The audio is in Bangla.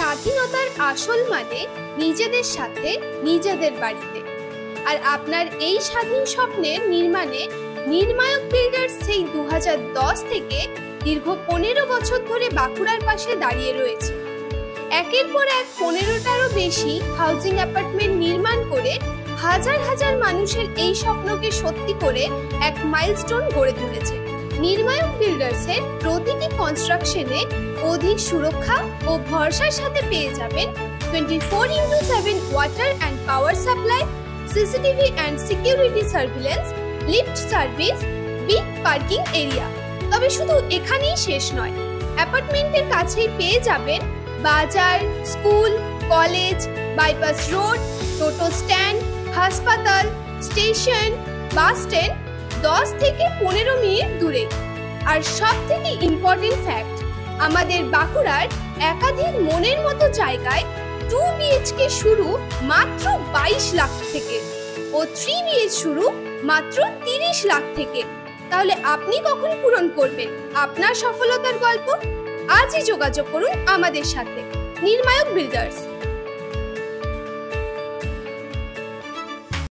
স্বাধীনতার আসল মানে নিজেদের সাথে নিজেদের বাড়িতে। আর আপনার এই স্বাধীন স্বপ্নের নির্মাণে নির্মায়ক বিল্ডার্স সেই 2010 থেকে দীর্ঘ 15 বছর ধরে বাঁকুড়ার পাশে দাঁড়িয়ে রয়েছে। একের পর এক 15টারও বেশি হাউজিং অ্যাপার্টমেন্ট নির্মাণ করে হাজার হাজার মানুষের এই স্বপ্নকে সত্যি করে এক মাইলস্টোন গড়ে তুলেছে। নির্মায়ক বিল্ডার্সের প্রতিটি কনস্ট্রাকশনে অধিক সুরক্ষা ও ভরসার সাথে পেয়ে যাবেন 24/7 water and power supply, CCTV and security surveillance, lift service, big parking area. তবে শুধু এখানেই শেষ নয়, অ্যাপার্টমেন্টের কাছেই পেয়ে যাবেন বাজার, স্কুল, কলেজ, বাইপাস রোড, টোটো স্ট্যান্ড, হাসপাতাল, স্টেশন, বাস স্ট্যান্ড 10 থেকে 15 মিনিট দূরে। আর সব থেকে ইম্পর্টেন্ট ফ্যাক্ট, আমাদের বাঁকুড়ার একাধিক মনের মতো জায়গায় 2 BHK শুরু মাত্র 22 লাখ থেকে ও 3 BH শুরু মাত্র 30 লাখ থেকে। তাহলে আপনি কখন পূরণ করবেন আপনার সফলতার গল্প? আজই যোগাযোগ করুন আমাদের সাথে। নির্মায়ক বিল্ডার্স।